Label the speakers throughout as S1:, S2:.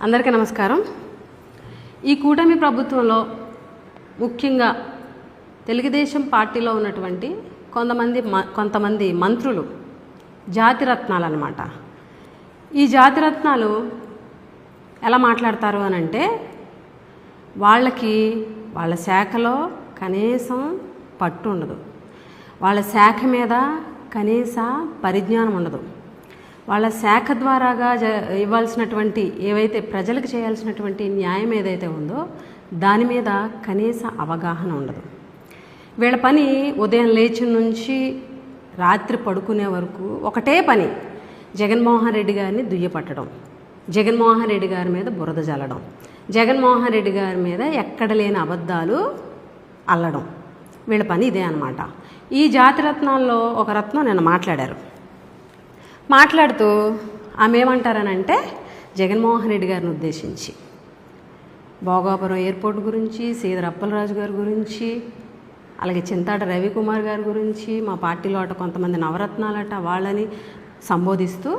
S1: అందరికీ నమస్కారం. ఈ కూటమి ప్రభుత్వంలో ముఖ్యంగా తెలుగుదేశం పార్టీలో ఉన్నటువంటి కొంతమంది మంత్రులు జాతిరత్నాలు అన్నమాట. ఈ జాతిరత్నాలు ఎలా మాట్లాడతారు అని అంటే, వాళ్ళ శాఖలో కనీసం పట్టు ఉండదు, వాళ్ళ శాఖ మీద కనీస పరిజ్ఞానం ఉండదు, వాళ్ళ శాఖ ద్వారాగా ఇవ్వాల్సినటువంటి ఏవైతే ప్రజలకు చేయాల్సినటువంటి న్యాయం ఏదైతే ఉందో దాని మీద కనీస అవగాహన ఉండదు. వీళ్ళ పని ఉదయం లేచి నుంచి రాత్రి పడుకునే వరకు ఒకటే పని, జగన్మోహన్ రెడ్డి గారిని దుయ్యపట్టడం, జగన్మోహన్ రెడ్డి గారి మీద బురద జల్లడం, జగన్మోహన్ రెడ్డి గారి మీద ఎక్కడ లేని అబద్ధాలు అల్లడం. వీళ్ళ పని ఇదే అన్నమాట. ఈ జాతిరత్నాల్లో ఒక రత్నం నిన్న మాట్లాడుతూ ఆమె ఏమంటారనంటే, జగన్మోహన్ రెడ్డి గారిని ఉద్దేశించి భోగాపురం ఎయిర్పోర్ట్ గురించి, శ్రీధర్ అప్పలరాజు గారి గురించి, అలాగే చింతాట రవికుమార్ గారి గురించి, మా పార్టీలో అట కొంతమంది నవరత్నాలట వాళ్ళని సంబోధిస్తూ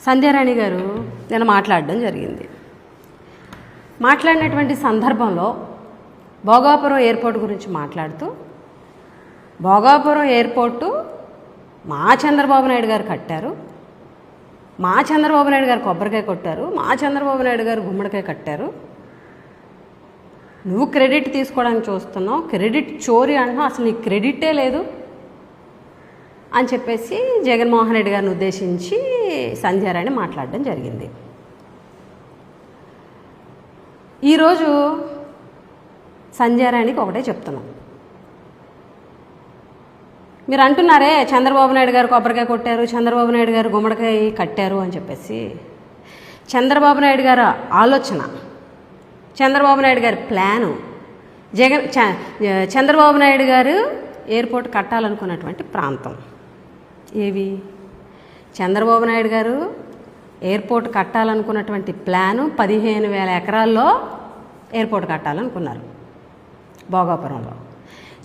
S1: సంధ్యారాణి గారు నేను మాట్లాడడం జరిగింది. మాట్లాడినటువంటి సందర్భంలో భోగాపురం ఎయిర్పోర్ట్ గురించి మాట్లాడుతూ, భోగాపురం ఎయిర్పోర్టు మా చంద్రబాబు నాయుడు గారు కట్టారు, మా చంద్రబాబు నాయుడు గారు కొబ్బరికాయ కొట్టారు, మా చంద్రబాబు నాయుడు గారు గుమ్మడికాయ కట్టారు, నువ్వు క్రెడిట్ తీసుకోవడానికి చూస్తున్నావు, క్రెడిట్ చోరీ అంటున్నావు, అసలు నీకు క్రెడిటే లేదు అని చెప్పేసి జగన్మోహన్ రెడ్డి గారిని ఉద్దేశించి సంధ్యారాణి మాట్లాడడం జరిగింది. ఈరోజు సంధ్యారాణికి ఒకటే చెప్తున్నాం. మీరు అంటున్నారే చంద్రబాబు నాయుడు గారు కొబ్బరికాయ కొట్టారు, చంద్రబాబు నాయుడు గారు గుమ్మడికాయ కట్టారు అని చెప్పేసి. చంద్రబాబు నాయుడు గారు ఆలోచన, చంద్రబాబు నాయుడు గారి ప్లాను, చంద్రబాబు నాయుడు గారు ఎయిర్పోర్ట్ కట్టాలనుకున్నటువంటి ప్రాంతం ఏవి? చంద్రబాబు నాయుడు గారు ఎయిర్పోర్ట్ కట్టాలనుకున్నటువంటి ప్లాను 15,000 ఎకరాల్లో ఎయిర్పోర్ట్ కట్టాలనుకున్నారు భోగాపురంలో.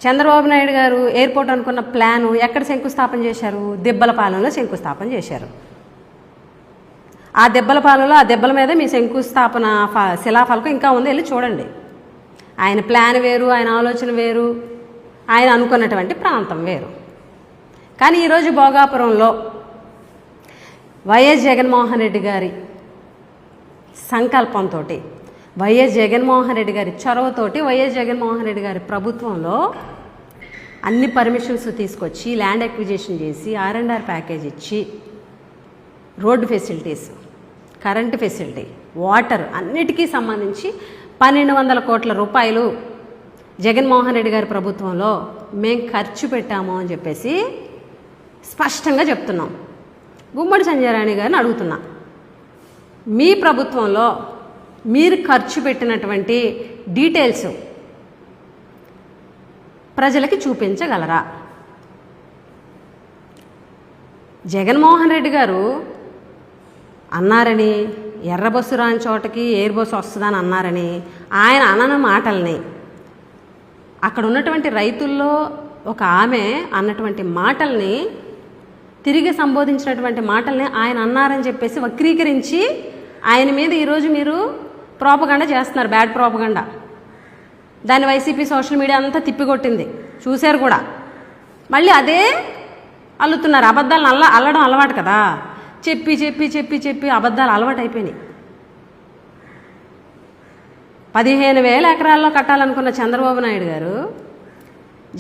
S1: చంద్రబాబు నాయుడు గారు ఎయిర్పోర్ట్ అనుకున్న ప్లాను ఎక్కడ శంకుస్థాపన చేశారు? దెబ్బలపాలెంలో శంకుస్థాపన చేశారు. ఆ దెబ్బలపాలెంలో ఆ దెబ్బల మీద మీ శంకుస్థాపన శిలాఫలకం ఇంకా ఉంది, వెళ్ళి చూడండి. ఆయన ప్లాన్ వేరు, ఆయన ఆలోచన వేరు, ఆయన అనుకున్నటువంటి ప్రాంతం వేరు. కానీ ఈరోజు భోగాపురంలో వైఎస్ జగన్మోహన్ రెడ్డి గారి సంకల్పంతో, వైఎస్ జగన్మోహన్ రెడ్డి గారి చొరవతోటి, వైఎస్ జగన్మోహన్ రెడ్డి గారి ప్రభుత్వంలో అన్ని పర్మిషన్స్ తీసుకొచ్చి ల్యాండ్ అక్విజిషన్ చేసి R&R ప్యాకేజ్ ఇచ్చి road facilities, current facility, water అన్నిటికీ సంబంధించి 1,200 కోట్ల రూపాయలు జగన్మోహన్ రెడ్డి గారి ప్రభుత్వంలో మేము ఖర్చు పెట్టాము అని చెప్పేసి స్పష్టంగా చెప్తున్నాం. గుమ్మడి సంధ్యారాణి గారిని అడుగుతున్నా, మీ ప్రభుత్వంలో మీరు ఖర్చు పెట్టినటువంటి డీటెయిల్స్ ప్రజలకి చూపించగలరా? జగన్మోహన్ రెడ్డి గారు అన్నారని, ఎర్ర బస్సు రాని చోటకి ఎయిర్ బస్సు వస్తుందని అన్నారని ఆయన అనని మాటల్ని, అక్కడ ఉన్నటువంటి రైతుల్లో ఒక ఆమె అన్నటువంటి మాటల్ని, తిరిగి సంబోధించినటువంటి మాటల్ని ఆయన అన్నారని చెప్పేసి వక్రీకరించి ఆయన మీద ఈరోజు మీరు ప్రోపగండా చేస్తున్నారు, బ్యాడ్ ప్రోపగండా. దాన్ని వైసీపీ సోషల్ మీడియా అంతా తిప్పికొట్టింది, చూశారు కూడా. మళ్ళీ అదే అల్లుతున్నారు. అబద్ధాలను అల్లడం అలవాటు కదా, చెప్పి చెప్పి చెప్పి చెప్పి అబద్ధాలు అలవాటు అయిపోయినాయి. 15,000 ఎకరాల్లో కట్టాలనుకున్న చంద్రబాబు నాయుడు గారు,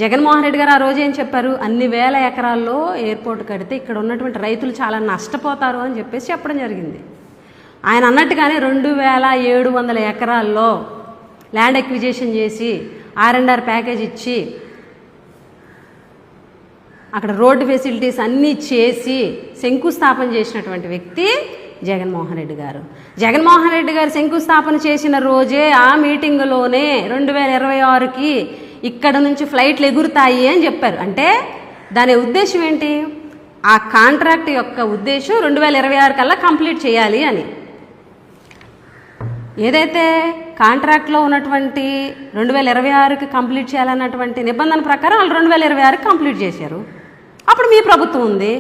S1: జగన్మోహన్ రెడ్డి గారు ఆ రోజు ఏం చెప్పారు? అన్ని వేల ఎకరాల్లో ఎయిర్పోర్ట్ కడితే ఇక్కడ ఉన్నటువంటి రైతులు చాలా నష్టపోతారు అని చెప్పేసి చెప్పడం జరిగింది. ఆయన అన్నట్టుగానే 2,700 ఎకరాల్లో ల్యాండ్ అక్విజిషన్ చేసి R&R ప్యాకేజ్ ఇచ్చి అక్కడ రోడ్డు ఫెసిలిటీస్ అన్నీ చేసి శంకుస్థాపన చేసినటువంటి వ్యక్తి జగన్మోహన్ రెడ్డి గారు. జగన్మోహన్ రెడ్డి గారు శంకుస్థాపన చేసిన రోజే ఆ మీటింగులోనే 2026కి ఇక్కడ నుంచి ఫ్లైట్లు ఎగురుతాయి అని చెప్పారు. అంటే దాని ఉద్దేశం ఏంటి? ఆ కాంట్రాక్ట్ యొక్క ఉద్దేశం 2026 కల్లా కంప్లీట్ చేయాలి అని. ఏదైతే కాంట్రాక్ట్లో ఉన్నటువంటి 2026కి కంప్లీట్ చేయాలన్నటువంటి నిబంధన ప్రకారం వాళ్ళు 2026కి కంప్లీట్ చేశారు. అప్పుడు మీ ప్రభుత్వం ఉంది.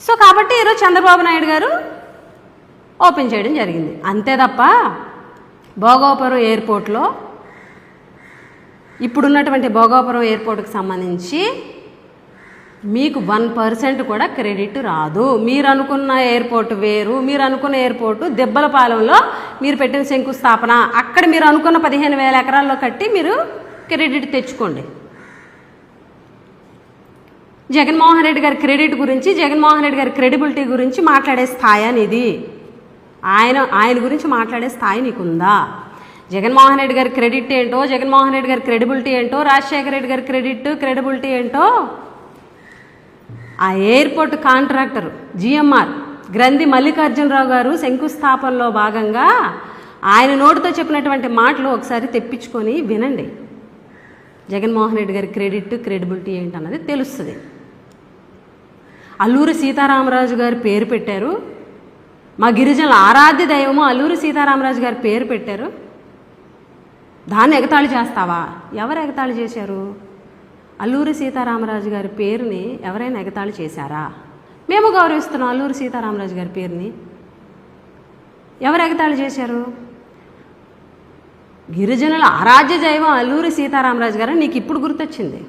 S1: సో కాబట్టి ఈరోజు చంద్రబాబు నాయుడు గారు ఓపెన్ చేయడం జరిగింది. అంతే తప్ప భోగాపురం ఎయిర్పోర్ట్లో ఇప్పుడున్నటువంటి భోగాపురం ఎయిర్పోర్ట్కి సంబంధించి మీకు 1% కూడా క్రెడిట్ రాదు. మీరు అనుకున్న ఎయిర్పోర్ట్ వేరు. మీరు అనుకున్న ఎయిర్పోర్టు దెబ్బలపాలెంలో మీరు పెట్టిన శంకుస్థాపన, అక్కడ మీరు అనుకున్న 15,000 ఎకరాల్లో కట్టి మీరు క్రెడిట్ తెచ్చుకోండి. జగన్మోహన్ రెడ్డి గారి క్రెడిట్ గురించి, జగన్మోహన్ రెడ్డి గారి క్రెడిబిలిటీ గురించి మాట్లాడే స్థాయి అనేది ఆయన గురించి మాట్లాడే స్థాయి నీకుందా? జగన్మోహన్ రెడ్డి గారి క్రెడిట్ ఏంటో, జగన్మోహన్ రెడ్డి గారి క్రెడిబిలిటీ ఏంటో, రాజశేఖర రెడ్డి గారి క్రెడిబిలిటీ ఏంటో ఆ ఎయిర్పోర్ట్ కాంట్రాక్టర్ జిఎంఆర్ గ్రంథి మల్లికార్జునరావు గారు శంకుస్థాపనలో భాగంగా ఆయన నోటితో చెప్పినటువంటి మాటలు ఒకసారి తెప్పించుకొని వినండి. జగన్మోహన్ రెడ్డి గారి క్రెడిబిలిటీ ఏంటన్నది తెలుస్తుంది. అల్లూరి సీతారామరాజు గారి పేరు పెట్టారు. మా గిరిజనుల ఆరాధ్య దైవము అల్లూరి సీతారామరాజు గారి పేరు పెట్టారు. దాన్ని ఎగతాళి చేస్తావా? ఎవరు ఎగతాళి చేశారు? అల్లూరి సీతారామరాజు గారి పేరుని ఎవరైనా ఎగతాళి చేశారా? మేము గౌరవిస్తున్నాం అల్లూరి సీతారామరాజు గారి పేరుని. ఎవరు ఎగతాళి చేశారు? గిరిజనుల ఆరాధ్య దైవం అల్లూరి సీతారామరాజు గారు నీకు ఇప్పుడు గుర్తొచ్చింది.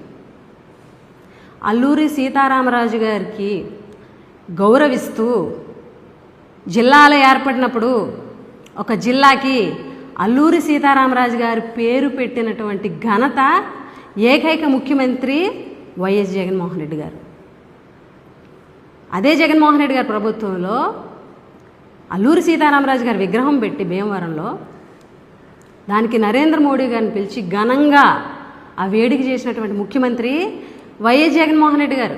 S1: అల్లూరి సీతారామరాజు గారికి గౌరవిస్తూ జిల్లాలు ఏర్పడినప్పుడు ఒక జిల్లాకి అల్లూరి సీతారామరాజు గారి పేరు పెట్టినటువంటి ఘనత ఏకైక ముఖ్యమంత్రి వైఎస్ జగన్మోహన్ రెడ్డి గారు. అదే జగన్మోహన్ రెడ్డి గారి ప్రభుత్వంలో అల్లూరి సీతారామరాజు గారి విగ్రహం పెట్టి భీమవరంలో దానికి నరేంద్ర మోడీ గారిని పిలిచి ఘనంగా ఆ వేడుక చేసినటువంటి ముఖ్యమంత్రి వైఎస్ జగన్మోహన్ రెడ్డి గారు.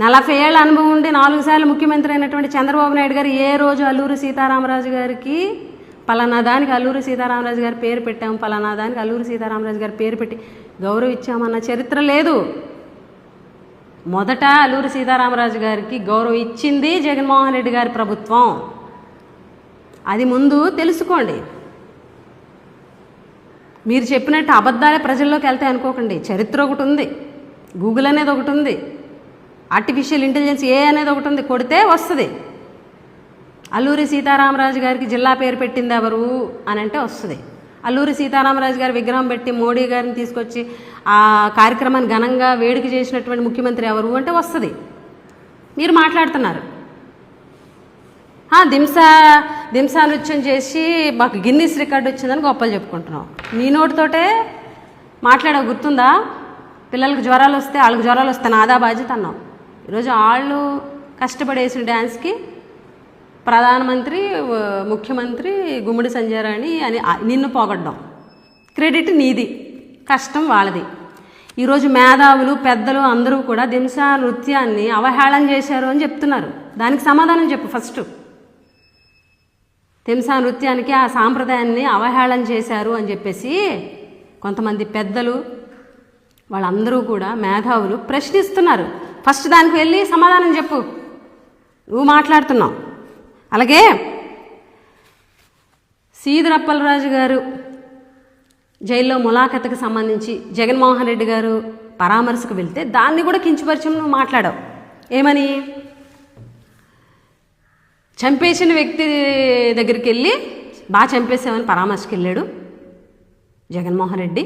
S1: 40 ఏళ్ల అనుభవం ఉండి 4 సార్లు ముఖ్యమంత్రి అయినటువంటి చంద్రబాబు నాయుడు గారు ఏ రోజు అల్లూరి సీతారామరాజు గారికి పలానా దానికి అల్లూరి సీతారామరాజు గారి పేరు పెట్టాము, పలానా దానికి అల్లూరి సీతారామరాజు గారి పేరు పెట్టి గౌరవించామన్న చరిత్ర లేదు. మొదట అల్లూరి సీతారామరాజు గారికి గౌరవం ఇచ్చింది జగన్మోహన్ రెడ్డి గారి ప్రభుత్వం. అది ముందు తెలుసుకోండి. మీరు చెప్పినట్టు అబద్ధాలే ప్రజల్లోకి వెళ్తాయి అనుకోకండి. చరిత్ర ఒకటి ఉంది, గూగుల్ అనేది ఒకటి ఉంది, ఆర్టిఫిషియల్ ఇంటెలిజెన్స్ అనేది ఒకటి ఉంది. కొడితే వస్తుంది. అల్లూరి సీతారామరాజు గారికి జిల్లా పేరు పెట్టింది ఎవరు అని అంటే వస్తుంది. అల్లూరి సీతారామరాజు గారి విగ్రహం పెట్టి మోడీ గారిని తీసుకొచ్చి ఆ కార్యక్రమాన్ని ఘనంగా వేడుక చేసినటువంటి ముఖ్యమంత్రి ఎవరు అంటే వస్తుంది. మీరు మాట్లాడుతున్నారు దింసా నృత్యం చేసి మాకు గిన్నీస్ రికార్డు వచ్చిందని గొప్పలు చెప్పుకుంటున్నాం. నీ నోటితోటే మాట్లాడే గుర్తుందా? పిల్లలకు జ్వరాలు వస్తే వాళ్ళకి జ్వరాలు వస్తే నాదా బాధ్యత అన్నాం. ఈరోజు వాళ్ళు కష్టపడేసిన డ్యాన్స్కి ప్రధానమంత్రి, ముఖ్యమంత్రి, గుమ్మడి సంజయరాణి అని నిన్ను పొగడ్డం. క్రెడిట్ నీది, కష్టం వాళ్ళది. ఈరోజు మేధావులు, పెద్దలు అందరూ కూడా దింసా నృత్యాన్ని అవహేళన చేశారు అని చెప్తున్నారు. దానికి సమాధానం చెప్పు ఫస్ట్. దింసా నృత్యానికి ఆ సాంప్రదాయాన్ని అవహేళన చేశారు అని చెప్పేసి కొంతమంది పెద్దలు వాళ్ళందరూ కూడా మేధావులు ప్రశ్నిస్తున్నారు. ఫస్ట్ దానికి వెళ్ళి సమాధానం చెప్పు. నువ్వు మాట్లాడుతున్నావు. అలాగే సీదిరప్పలరాజు గారు జైల్లో ములాఖతుకు సంబంధించి జగన్మోహన్ రెడ్డి గారు పరామర్శకు వెళ్తే దాన్ని కూడా కించపరిచం నువ్వు మాట్లాడావు. ఏమని? చంపేసిన వ్యక్తి దగ్గరికి వెళ్ళి బాగా చంపేసామని పరామర్శకు వెళ్ళాడు జగన్మోహన్ రెడ్డి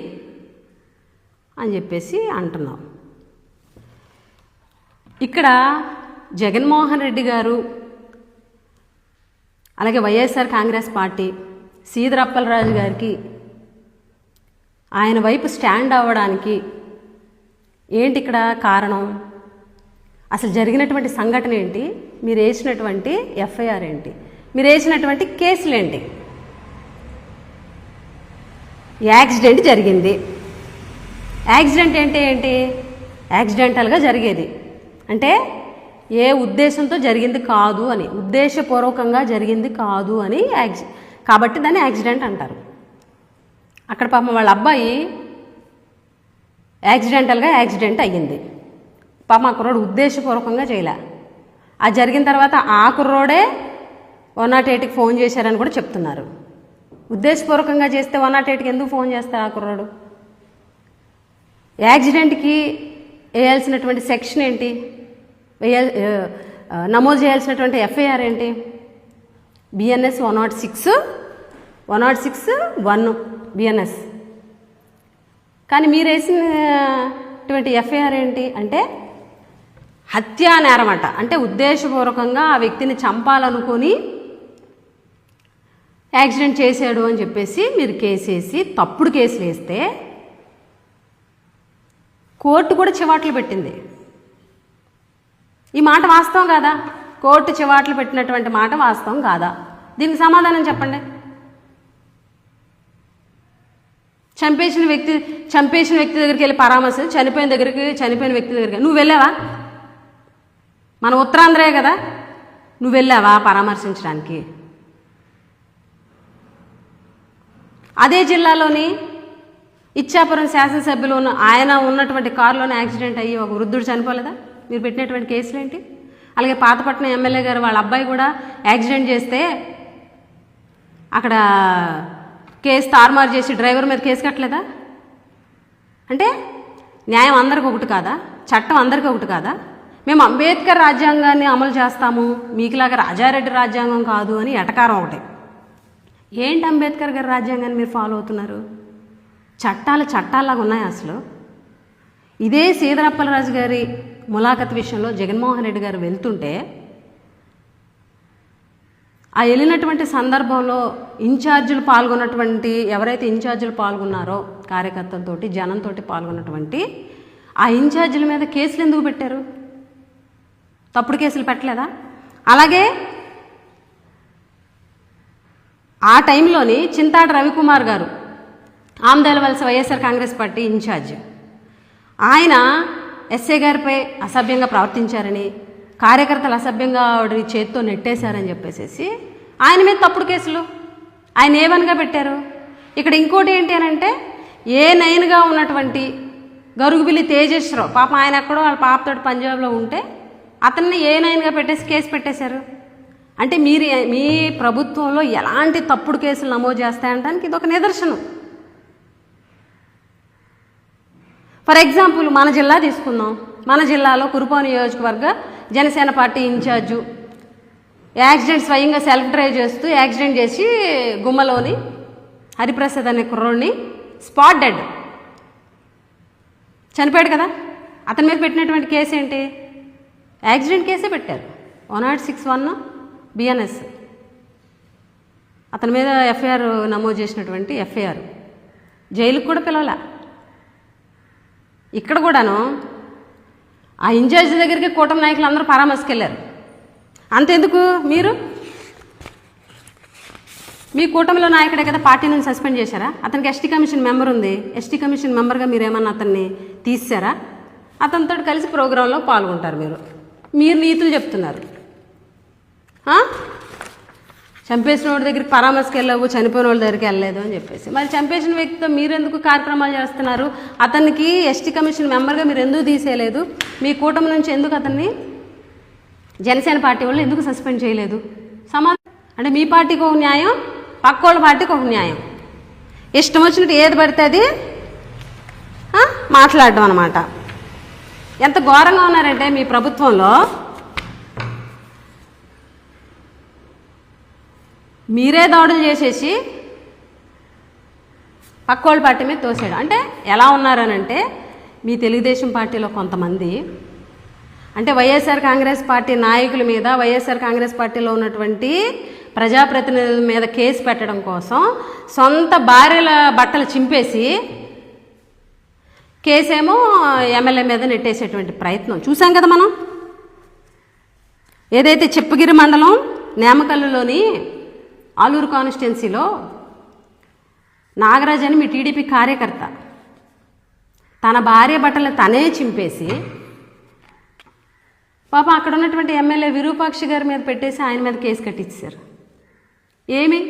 S1: అని చెప్పేసి అంటున్నావు. ఇక్కడ జగన్మోహన్ రెడ్డి గారు అలాగే వైఎస్ఆర్ కాంగ్రెస్ పార్టీ సీదిరప్పలరాజు గారికి ఆయన వైపు స్టాండ్ అవ్వడానికి ఏంటి ఇక్కడ కారణం? అసలు జరిగినటువంటి సంఘటన ఏంటి? మీరు వేసినటువంటి ఎఫ్ఐఆర్ ఏంటి? మీరు వేసినటువంటి కేసులు ఏంటి? యాక్సిడెంట్ జరిగింది. యాక్సిడెంట్ ఏంటి? యాక్సిడెంటల్గా జరిగేది అంటే ఏ ఉద్దేశంతో జరిగింది కాదు అని, ఉద్దేశపూర్వకంగా జరిగింది కాదు అని కాబట్టి దాన్ని యాక్సిడెంట్ అంటారు. అక్కడ పాపం వాళ్ళ అబ్బాయి యాక్సిడెంట్ అయ్యింది. పాపం ఆ కుర్రోడు ఉద్దేశపూర్వకంగా చేయలే. అది జరిగిన తర్వాత ఆ కుర్రోడే 108కి ఫోన్ చేశారని కూడా చెప్తున్నారు. ఉద్దేశపూర్వకంగా చేస్తే 108కి ఎందుకు ఫోన్ చేస్తారు ఆ కుర్రోడు? యాక్సిడెంట్కి వేయాల్సినటువంటి సెక్షన్ ఏంటి? నమోదు చేయాల్సినటువంటి ఎఫ్ఐఆర్ ఏంటి? BNS 106(1) BNS. కానీ మీరు వేసినటువంటి ఎఫ్ఐఆర్ ఏంటి అంటే హత్యా నేరం అట. అంటే ఉద్దేశపూర్వకంగా ఆ వ్యక్తిని చంపాలనుకొని యాక్సిడెంట్ చేశాడు అని చెప్పేసి మీరు కేసేసి తప్పుడు కేసులు వేస్తే కోర్టు కూడా చివాట్లు పెట్టింది. ఈ మాట వాస్తవం కాదా? కోర్టు చివాట్లు పెట్టినటువంటి మాట వాస్తవం కాదా? దీనికి సమాధానం చెప్పండి. చంపేసిన వ్యక్తి దగ్గరికి వెళ్ళి పరామర్శ, చనిపోయిన వ్యక్తి దగ్గరికి నువ్వు వెళ్ళావా? మన ఉత్తరాంధ్రే కదా, నువ్వు వెళ్ళావా పరామర్శించడానికి? అదే జిల్లాలోని ఇచ్చాపురం శాసనసభ్యులు ఆయన ఉన్నటువంటి కారులోనే యాక్సిడెంట్ అయ్యి ఒక వృద్ధుడు చనిపోలేదా? మీరు పెట్టినటువంటి కేసులు ఏంటి? అలాగే పాతపట్నం ఎమ్మెల్యే గారు వాళ్ళ అబ్బాయి కూడా యాక్సిడెంట్ చేస్తే అక్కడ కేసు తారుమారు చేసి డ్రైవర్ మీద కేసు కట్టలేదా? అంటే న్యాయం అందరికీ ఒకటి కాదా? చట్టం అందరికీ ఒకటి కాదా? మేము అంబేద్కర్ రాజ్యాంగాన్ని అమలు చేస్తాము, మీకులాగా రాజారెడ్డి రాజ్యాంగం కాదు అని ఎటకారం ఒకటి. ఏంటి అంబేద్కర్ గారి రాజ్యాంగాన్ని మీరు ఫాలో అవుతున్నారు? చట్టాల్లాగా ఉన్నాయి అసలు. ఇదే సీదరప్పలరాజు గారి ములాఖత్ విషయంలో జగన్మోహన్ రెడ్డి గారు వెళ్తుంటే ఆ వెళ్ళినటువంటి సందర్భంలో ఎవరైతే ఇన్ఛార్జీలు పాల్గొన్నారో కార్యకర్తలతోటి జనంతో పాల్గొన్నటువంటి ఆ ఇన్ఛార్జీల మీద కేసులు ఎందుకు పెట్టారు? తప్పుడు కేసులు పెట్టలేదా? అలాగే ఆ టైంలోని చింతాడ రవికుమార్ గారు ఆమదాలవలస వైఎస్ఆర్ కాంగ్రెస్ పార్టీ ఇన్ఛార్జ్, ఆయన ఎస్ఐ గారిపై అసభ్యంగా ప్రవర్తించారని, కార్యకర్తలు అసభ్యంగా ఆవిడ చేతితో నెట్టేశారని చెప్పేసి ఆయన మీద తప్పుడు కేసులు ఆయన ఏవన్గా పెట్టారు. ఇక్కడ ఇంకోటి ఏంటి అని అంటే A9గా ఉన్నటువంటి గరుగుబిల్లి తేజేశ్వరరావు, పాపం ఆయన ఎక్కడో వాళ్ళ పాపతోటి పంజాబ్లో ఉంటే అతన్ని A9గా పెట్టేసి కేసు పెట్టేశారు. అంటే మీ ప్రభుత్వంలో ఎలాంటి తప్పుడు కేసులు నమోదు చేస్తాయంటానికి ఇది ఒక నిదర్శనం. ఫర్ ఎగ్జాంపుల్ మన జిల్లా తీసుకుందాం. మన జిల్లాలో కురుపాం నియోజకవర్గ జనసేన పార్టీ ఇన్ఛార్జు యాక్సిడెంట్ స్వయంగా సెల్ఫ్ డ్రైవ్ చేస్తూ యాక్సిడెంట్ చేసి గుమ్మలోని హరిప్రసాద్ అనే కుర్రోడిని స్పాట్ డెడ్ చనిపోయాడు కదా. అతని మీద పెట్టినటువంటి కేసు ఏంటి? యాక్సిడెంట్ కేసే పెట్టారు. 106(1) బిఎన్ఎస్. అతని మీద ఎఫ్ఐఆర్ నమోదు చేసినటువంటి ఎఫ్ఐఆర్ జైలుకు కూడా పిలవలే. ఇక్కడ కూడాను ఆ ఇన్ఛార్జి దగ్గరికి కూటమి నాయకులు అందరూ పరామర్శకెళ్ళారు. అంతెందుకు, మీ కూటమిలో నాయకుడే కదా పార్టీ నుంచి సస్పెండ్ చేశారా? అతనికి ఎస్టీ కమిషన్ మెంబర్ ఉంది. ఎస్టీ కమిషన్ మెంబర్గా మీరు ఏమన్నా అతన్ని తీసారా? అతనితో కలిసి ప్రోగ్రాంలో పాల్గొంటారు. మీరు నీతులు చెప్తున్నారు. చంపేసిన వాడి దగ్గరికి పరామర్శకు వెళ్ళవు, చనిపోయిన వాళ్ళ దగ్గరికి వెళ్ళలేదు అని చెప్పేసి. మరి చంపేసిన వ్యక్తితో మీరు ఎందుకు కార్యక్రమాలు చేస్తున్నారు? అతనికి ఎస్టీ కమిషన్ మెంబర్గా మీరు ఎందుకు తీసేయలేదు? మీ కూటమి నుంచి ఎందుకు అతన్ని జనసేన పార్టీ వాళ్ళు ఎందుకు సస్పెండ్ చేయలేదు? సమాధానం అంటే మీ పార్టీకి ఒక న్యాయం, పక్కోళ్ళ పార్టీకి ఒక న్యాయం. ఇష్టం వచ్చినట్టు ఏది పడితే అది మాట్లాడడం అన్నమాట. ఎంత ఘోరంగా ఉన్నారంటే మీ ప్రభుత్వంలో మీరే దాడులు చేసేసి పక్కోళ్ళ పార్టీ మీద తోసేయడం. అంటే ఎలా ఉన్నారనంటే మీ తెలుగుదేశం పార్టీలో కొంతమంది అంటే వైఎస్ఆర్ కాంగ్రెస్ పార్టీ నాయకుల మీద, వైఎస్ఆర్ కాంగ్రెస్ పార్టీలో ఉన్నటువంటి ప్రజాప్రతినిధుల మీద కేసు పెట్టడం కోసం సొంత భార్యల బట్టలు చింపేసి కేసేమో ఎమ్మెల్యే మీద నెట్టేసేటువంటి ప్రయత్నం చూసాం కదా మనం. ఏదైతే చిప్పగిరి మండలం నేమకల్లులోని ఆలూరు కాన్స్టిట్యున్సీలో నాగరాజ్ అని మీ టీడీపీ కార్యకర్త తన భార్య బట్టలు తనే చింపేసి పాపం అక్కడ ఉన్నటువంటి ఎమ్మెల్యే విరూపాక్షి గారి మీద పెట్టేసి ఆయన మీద కేసు కట్టించారు. ఏమి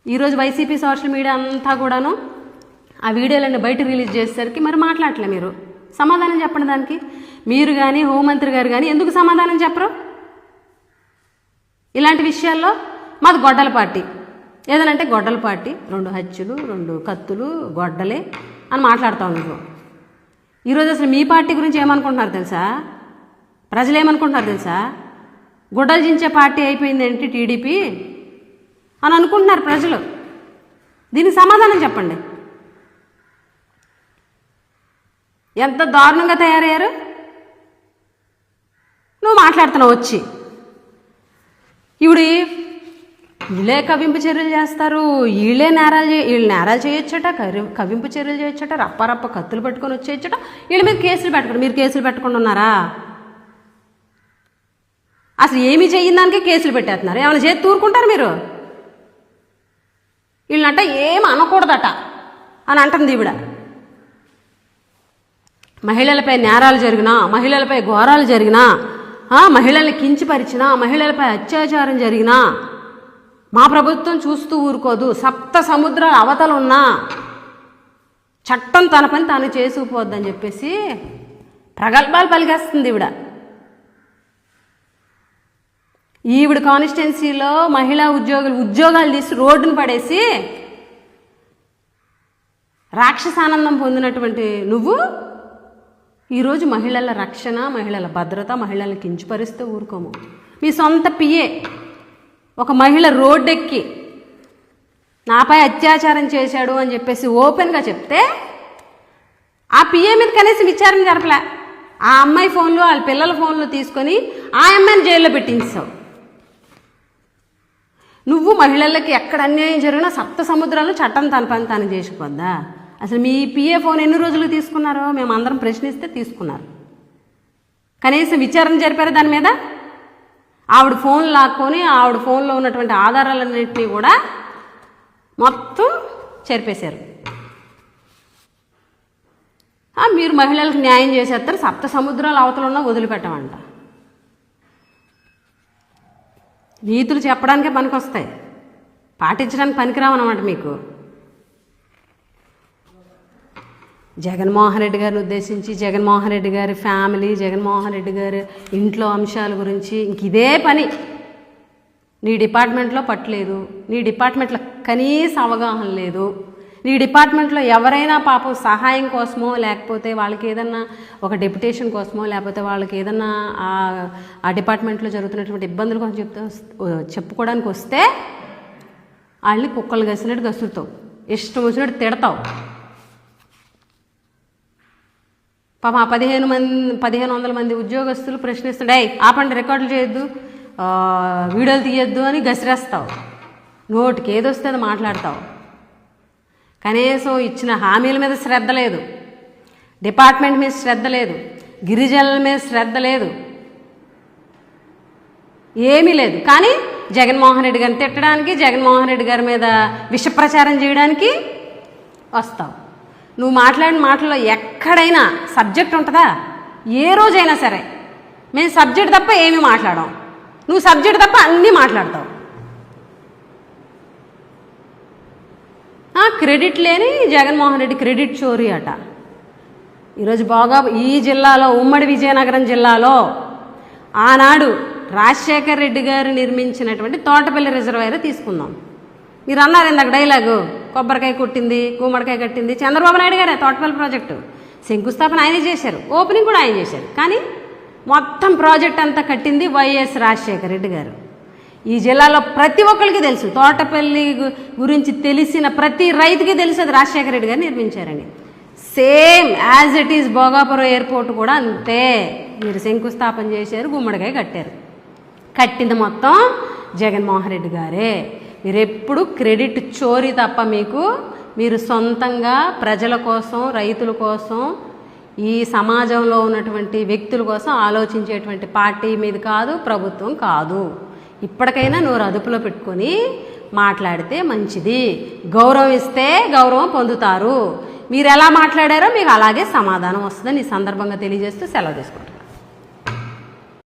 S1: ఈరోజు వైసీపీ సోషల్ మీడియా అంతా కూడాను ఆ వీడియోలన్నీ బయట రిలీజ్ చేసేసరికి మరి మాట్లాడలే. మీరు సమాధానం చెప్పండి దానికి. మీరు కానీ హోంమంత్రి గారు కానీ ఎందుకు సమాధానం చెప్పరు? ఇలాంటి విషయాల్లో మాది గొడ్డల పార్టీ, ఏదనంటే గొడ్డల పార్టీ, 2 హత్యలు, 2 కత్తులు, గొడ్డలే అని మాట్లాడుతావు నువ్వు. ఈరోజు అసలు మీ పార్టీ గురించి ఏమనుకుంటున్నారు తెలుసా? ప్రజలు ఏమనుకుంటున్నారు తెలుసా? గుడ్డలు చించే పార్టీ అయిపోయింది ఏంటి టీడీపీ అని అనుకుంటున్నారు ప్రజలు. దీనికి సమాధానం చెప్పండి. ఎంత దారుణంగా తయారయ్యారు. నువ్వు మాట్లాడుతున్నావు వచ్చి వీళ్ళే కవింపు చర్యలు చేస్తారు, వీళ్ళు నేరాలు చేయొచ్చట, కవింపు చర్యలు చేయొచ్చట, రప్ప కత్తులు పెట్టుకొని వచ్చేయచ్చట, వీళ్ళ మీద కేసులు పెట్టుకోండి. మీరు కేసులు పెట్టకుండా ఉన్నారా? అసలు ఏమి చేయని దానికే కేసులు పెట్టేస్తున్నారు. ఏమైనా చేతి తూరుకుంటారు మీరు? వీళ్ళంట ఏం అనకూడదట అని అంటుంది ఈవిడ. మహిళలపై నేరాలు జరిగినా, మహిళలపై ఘోరాలు జరిగినా, మహిళల్ని కించపరిచినా, మహిళలపై అత్యాచారం జరిగినా మా ప్రభుత్వం చూస్తూ ఊరుకోదు. 7 సముద్రాల అవతల ఉన్నా చట్టం తన పని తాను చేసుకుపోద్దని చెప్పేసి ప్రగల్భాలు పలికేస్తుంది ఈవిడ. ఈవిడ కాన్స్టిట్యున్సీలో మహిళా ఉద్యోగాలు తీసి రోడ్డును పడేసి రాక్షసానందం పొందినటువంటి నువ్వు ఈరోజు మహిళల రక్షణ, మహిళల భద్రత, మహిళలను కించపరిస్తే ఊరుకోము. మీ సొంత పిఏ ఒక మహిళ రోడ్డెక్కి నాపై అత్యాచారం చేశాడు అని చెప్పేసి ఓపెన్గా చెప్తే ఆ పిఏ మీద కనీసం విచారణ జరపలే. ఆ అమ్మాయి ఫోన్లో, వాళ్ళ పిల్లల ఫోన్లో తీసుకొని ఆ అమ్మాయిని జైల్లో పెట్టించావు. నువ్వు మహిళలకి ఎక్కడ అన్యాయం జరిగినా 7 సముద్రాలు చట్టం తన పని తాను చేసుకుపోద్దా? అసలు మీ పిఏ ఫోన్ ఎన్ని రోజులు తీసుకున్నారో మేము అందరం ప్రశ్నిస్తే తీసుకున్నారు. కనీసం విచారణ జరిపారు దాని మీద? ఆవిడ ఫోన్ లాక్కొని ఆవిడ ఫోన్లో ఉన్నటువంటి ఆధారాలన్నింటినీ కూడా మొత్తం చెరిపేశారు. మీరు మహిళలకు న్యాయం చేసేస్తారు, 7 సముద్రాల అవతల ఉన్నా వదిలిపెట్టమంట. నీతులు చెప్పడానికే పనికొస్తాయి, పాటించడానికి పనికిరావన్నమాట మీకు. జగన్మోహన్ రెడ్డి గారిని ఉద్దేశించి, జగన్మోహన్ రెడ్డి గారి ఫ్యామిలీ, జగన్మోహన్ రెడ్డి గారి ఇంట్లో అంశాల గురించి ఇంక ఇదే పని. నీ డిపార్ట్మెంట్లో పట్టలేదు, నీ డిపార్ట్మెంట్లో కనీస అవగాహన లేదు, నీ డిపార్ట్మెంట్లో ఎవరైనా పాపం సహాయం కోసమో, లేకపోతే వాళ్ళకి ఏదన్నా ఒక డెప్యుటేషన్ కోసమో, లేకపోతే వాళ్ళకి ఏదన్నా ఆ డిపార్ట్మెంట్లో జరుగుతున్నటువంటి ఇబ్బందుల కోసం చెప్పుకోవడానికి వస్తే వాళ్ళని కుక్కలు గసినట్టు గసురుతావు, ఇష్టం వచ్చినట్టు తిడతావు. పాప 1500 మంది ఉద్యోగస్తులు ప్రశ్నిస్తుండే, ఆపండి, రికార్డులు చేయొద్దు, వీడియోలు తీయొద్దు అని గసిరేస్తావు. నోటికి ఏదొస్తే అది మాట్లాడతావు. కనీసం ఇచ్చిన హామీల మీద శ్రద్ధ లేదు, డిపార్ట్మెంట్ మీద శ్రద్ధ లేదు, గిరిజనుల మీద శ్రద్ధ లేదు, ఏమీ లేదు. కానీ జగన్మోహన్ రెడ్డి గారిని తిట్టడానికి, జగన్మోహన్ రెడ్డి గారి మీద విషప్రచారం చేయడానికి వస్తావు. నువ్వు మాట్లాడిన మాటల్లో ఎక్కడైనా సబ్జెక్ట్ ఉంటుందా? ఏ రోజైనా సరే మేము సబ్జెక్ట్ తప్ప ఏమీ మాట్లాడాం, నువ్వు సబ్జెక్ట్ తప్ప అన్నీ మాట్లాడతావు. క్రెడిట్ లేని జగన్మోహన్ రెడ్డి క్రెడిట్ చోరీ అట. ఈరోజు బాగా ఈ జిల్లాలో, ఉమ్మడి విజయనగరం జిల్లాలో ఆనాడు రాజశేఖర రెడ్డి గారు నిర్మించినటువంటి తోటపల్లి రిజర్వాయర్ తీసుకుందాం. మీరు అన్నారు ఇందాక డైలాగు, కొబ్బరికాయ కొట్టింది, గుమ్మడికాయ కట్టింది చంద్రబాబు నాయుడు గారే. తోటపల్లి ప్రాజెక్టు శంకుస్థాపన ఆయనే చేశారు, ఓపెనింగ్ కూడా ఆయన చేశారు. కానీ మొత్తం ప్రాజెక్ట్ అంతా కట్టింది వైఎస్ రాజశేఖర రెడ్డి గారు. ఈ జిల్లాలో ప్రతి ఒక్కరికి తెలుసు, తోటపల్లి గురించి తెలిసిన ప్రతి రైతుకి తెలుసు అది రాజశేఖర రెడ్డి గారు నిర్మించారని. Same as it is Bhogapuram airport కూడా అంతే. మీరు శంకుస్థాపన చేశారు, గుమ్మడికాయ కట్టారు, కట్టింది మొత్తం జగన్మోహన్ రెడ్డి గారే. మీరు ఎప్పుడు క్రెడిట్ చోరీ తప్ప మీరు సొంతంగా ప్రజల కోసం, రైతుల కోసం, ఈ సమాజంలో ఉన్నటువంటి వ్యక్తుల కోసం ఆలోచించేటువంటి పార్టీ మీద కాదు, ప్రభుత్వం కాదు. ఇప్పటికైనా నోరు అదుపులో పెట్టుకొని మాట్లాడితే మంచిది. గౌరవం ఇస్తే గౌరవం పొందుతారు. మీరు ఎలా మాట్లాడారో మీకు అలాగే సమాధానం వస్తుందని ఈ సందర్భంగా తెలియజేస్తూ సెలవు తీసుకుంటారు.